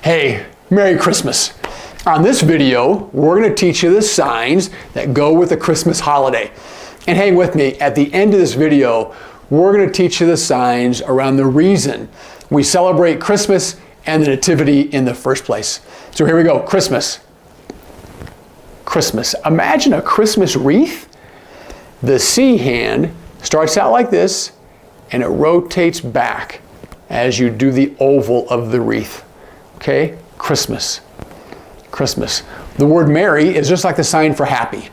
Hey, Merry Christmas. On this video, we're going to teach you the signs that go with the Christmas holiday. And hang with me, at the end of this video, we're going to teach you the signs around the reason we celebrate Christmas and the Nativity in the first place. So here we go, Christmas. Christmas. Imagine a Christmas wreath. The C hand starts out like this, and it rotates back as you do the oval of the wreath. Okay, Christmas. Christmas. The word Merry is just like the sign for happy.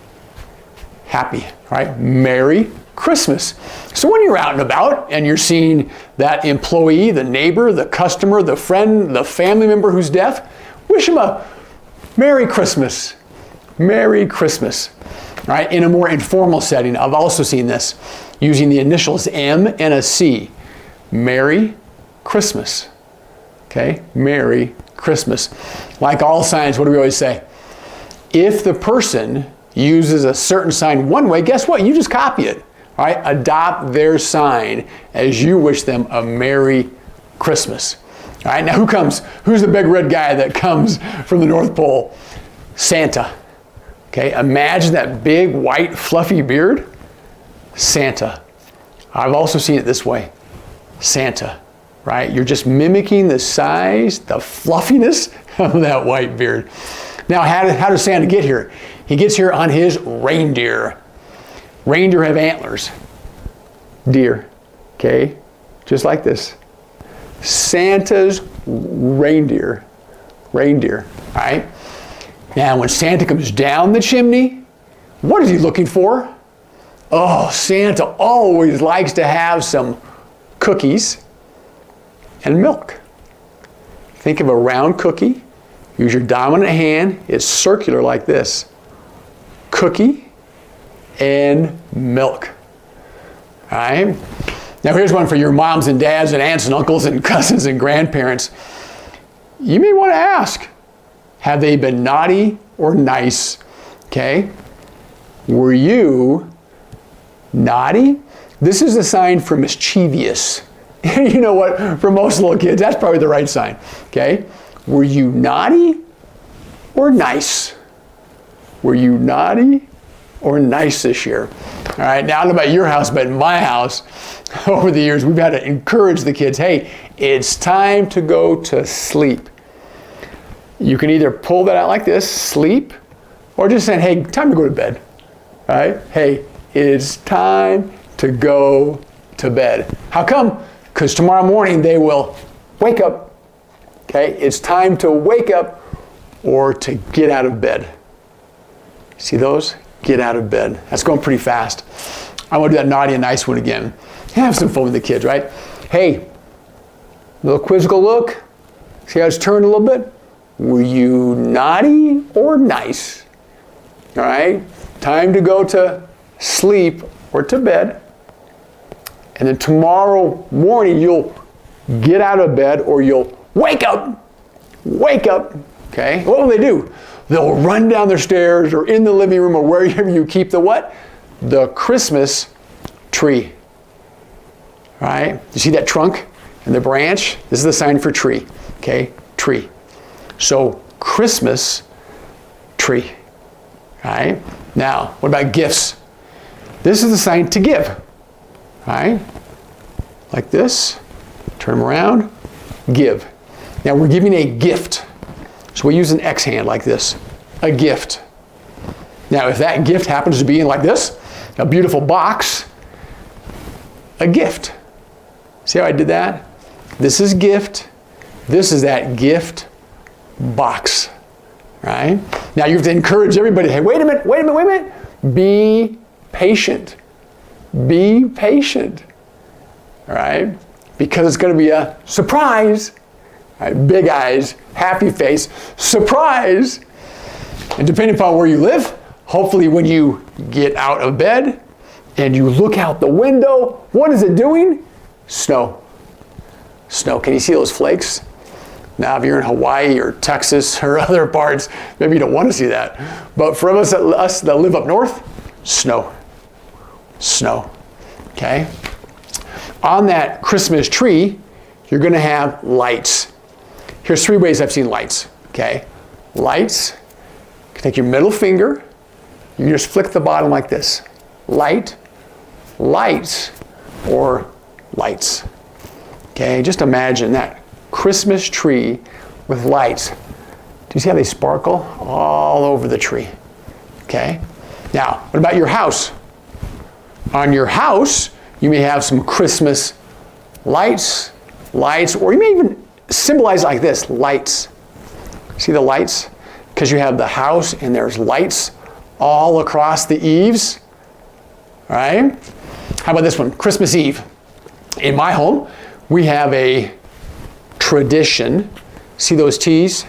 Happy, right? Merry Christmas. So when you're out and about and you're seeing that employee, the neighbor, the customer, the friend, the family member who's deaf, wish them a Merry Christmas. Merry Christmas. Right? In a more informal setting, I've also seen this using the initials M and a C. Merry Christmas. Okay? Merry Christmas. Like all signs, what do we always say? If the person uses a certain sign one way, guess what? You just copy it. All right? Adopt their sign as you wish them a Merry Christmas. All right? Now who's the big red guy that comes from the North Pole? Santa. Okay? Imagine that big white fluffy beard. Santa. I've also seen it this way. Santa. Right? You're just mimicking the size, the fluffiness of that white beard. Now, how does Santa get here? He gets here on his reindeer. Reindeer have antlers. Deer. Okay? Just like this. Santa's reindeer. Reindeer. All right? Now, when Santa comes down the chimney, what is he looking for? Oh, Santa always likes to have some cookies and milk. Think of a round cookie. Use your dominant hand. It's circular like this. Cookie and milk. All right? Now here's one for your moms and dads and aunts and uncles and cousins and grandparents. You may want to ask, have they been naughty or nice? Okay? Were you naughty? This is a sign for mischievous. You know what? For most little kids, that's probably the right sign. Okay? Were you naughty or nice? Were you naughty or nice this year? All right, now I don't know about your house, but in my house, over the years, we've had to encourage the kids, hey, it's time to go to sleep. You can either pull that out like this, sleep, or just saying, hey, time to go to bed. All right? Hey, it's time to go to bed. How come? Because tomorrow morning they will wake up. Okay? It's time to wake up or to get out of bed. See those? Get out of bed. That's going pretty fast. I want to do that naughty and nice one again. Have some fun with the kids, right? Hey, little quizzical look. See how it's turned a little bit? Were you naughty or nice? All right? Time to go to sleep or to bed. And then tomorrow morning, you'll get out of bed or you'll wake up. Wake up. Okay? What will they do? They'll run down the stairs or in the living room or wherever you keep the what? The Christmas tree. All right? You see that trunk and the branch? This is the sign for tree. Okay? Tree. So, Christmas tree. All right? Now, what about gifts? This is the sign to give. All right? Like this. Turn them around. Give. Now we're giving a gift. So we use an X hand like this. A gift. Now if that gift happens to be in like this, a beautiful box, a gift. See how I did that? This is gift. This is that gift box. Right? Now you have to encourage everybody, hey, wait a minute. Be patient. Be patient, all right? Because it's going to be a surprise. All right? Big eyes, happy face, surprise. And depending upon where you live, hopefully when you get out of bed and you look out the window, what is it doing? Snow. Snow. Can you see those flakes? Now, if you're in Hawaii or Texas or other parts, maybe you don't want to see that. But for us that live up north, snow. Snow. Okay? On that Christmas tree, you're going to have lights. Here's 3 ways I've seen lights, okay? Lights, you can take your middle finger, you just flick the bottom like this. Light, lights, or lights. Okay, just imagine that Christmas tree with lights. Do you see how they sparkle all over the tree? Okay, now what about your house? On your house, you may have some Christmas lights, or you may even symbolize it like this, lights. See the lights? Because you have the house and there's lights all across the eaves. All right? How about this one? Christmas Eve. In my home, we have a tradition. See those T's?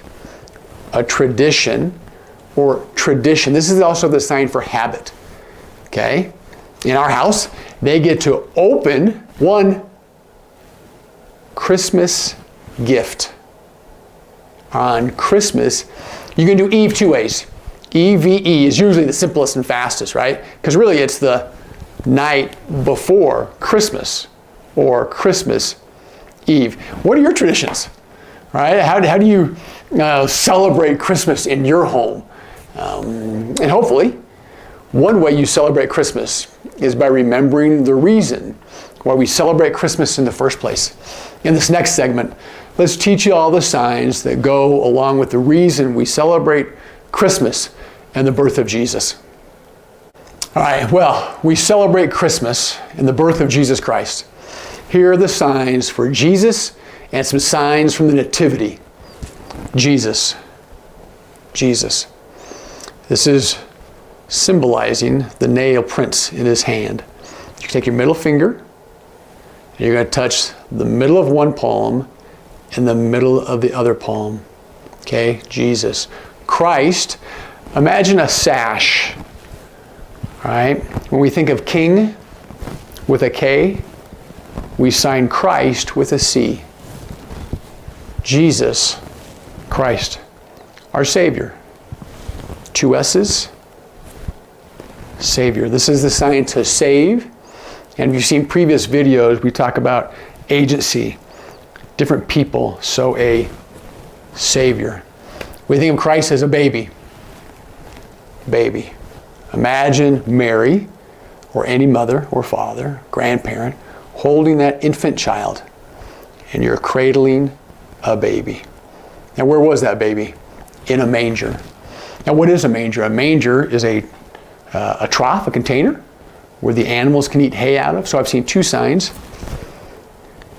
A tradition or tradition. This is also the sign for habit. Okay? In our house, they get to open one Christmas gift. On Christmas, you can do Eve 2 ways. EVE is usually the simplest and fastest, right? Because really it's the night before Christmas or Christmas Eve. What are your traditions? Right? How do you celebrate Christmas in your home? And hopefully, one way you celebrate Christmas is by remembering the reason why we celebrate Christmas in the first place. In this next segment, let's teach you all the signs that go along with the reason we celebrate Christmas and the birth of Jesus. All right, well, we celebrate Christmas and the birth of Jesus Christ. Here are the signs for Jesus and some signs from the Nativity. Jesus. Jesus. This is symbolizing the nail prints in his hand. You take your middle finger, and you're going to touch the middle of one palm and the middle of the other palm. Okay, Jesus. Christ, imagine a sash. All right, when we think of King with a K, we sign Christ with a C. Jesus, Christ, our Savior. 2 S's, Savior. This is the sign to save. And if you've seen previous videos, we talk about agency, different people, so a Savior. We think of Christ as a baby. Baby. Imagine Mary, or any mother or father, grandparent, holding that infant child, and you're cradling a baby. Now, where was that baby? In a manger. Now, what is a manger? A manger is a trough, a container, where the animals can eat hay out of. So I've seen 2 signs.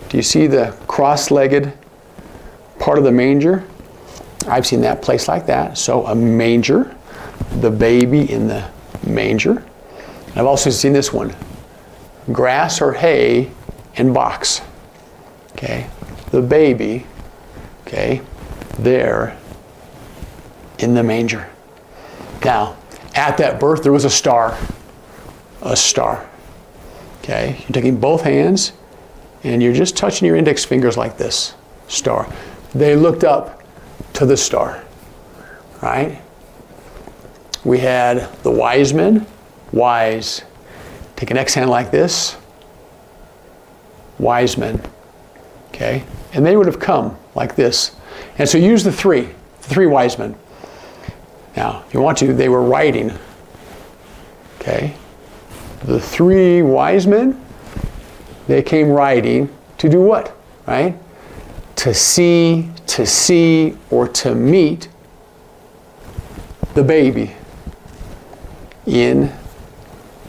Do you see the cross-legged part of the manger? I've seen that placed like that. So a manger, the baby in the manger. I've also seen this one, grass or hay in box. Okay, the baby, okay, there in the manger. Now, at that birth, there was a star. A star. Okay, you're taking both hands and you're just touching your index fingers like this. Star. They looked up to the star. Right? We had the wise men. Wise. Take an X hand like this. Wise men. Okay? And they would have come like this. And so use the three wise men. Now, if you want to, they were riding. Okay? The 3 wise men, they came riding to do what? Right? To see, or to meet the baby in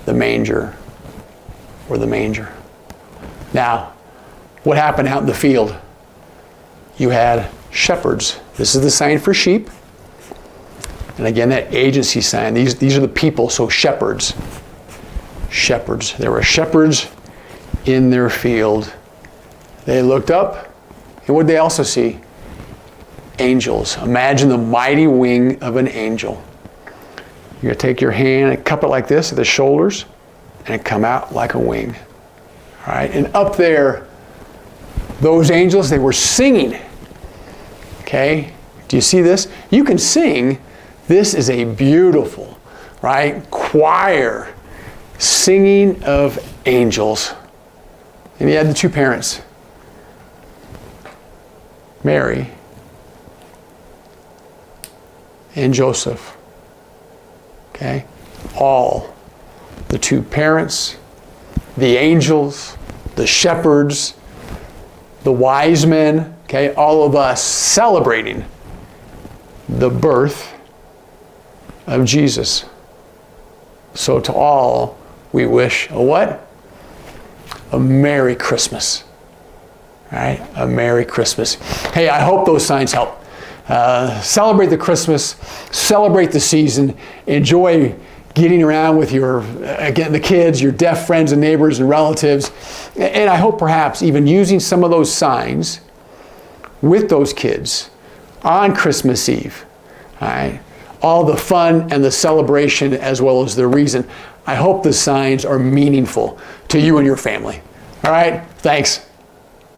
the manger, or the manger. Now, what happened out in the field? You had shepherds. This is the sign for sheep. And again, that agency sign. These are the people, so shepherds. Shepherds. There were shepherds in their field. They looked up, and what did they also see? Angels. Imagine the mighty wing of an angel. You're going to take your hand and cup it like this at the shoulders, and it come out like a wing. All right, and up there, those angels, they were singing. Okay, do you see this? You can sing. This is a beautiful, right, choir singing of angels. And you had the 2 parents, Mary and Joseph. Okay? All. The two parents, the angels, the shepherds, the wise men, okay? All of us celebrating the birth of Jesus. So to all, we wish a what? A Merry Christmas. All right? A Merry Christmas. Hey, I hope those signs help. Celebrate the Christmas, celebrate the season, enjoy getting around with your, again, the kids, your deaf friends and neighbors and relatives. And I hope perhaps even using some of those signs with those kids on Christmas Eve. All right? All the fun and the celebration as well as the reason. I hope the signs are meaningful to you and your family. All right? Thanks.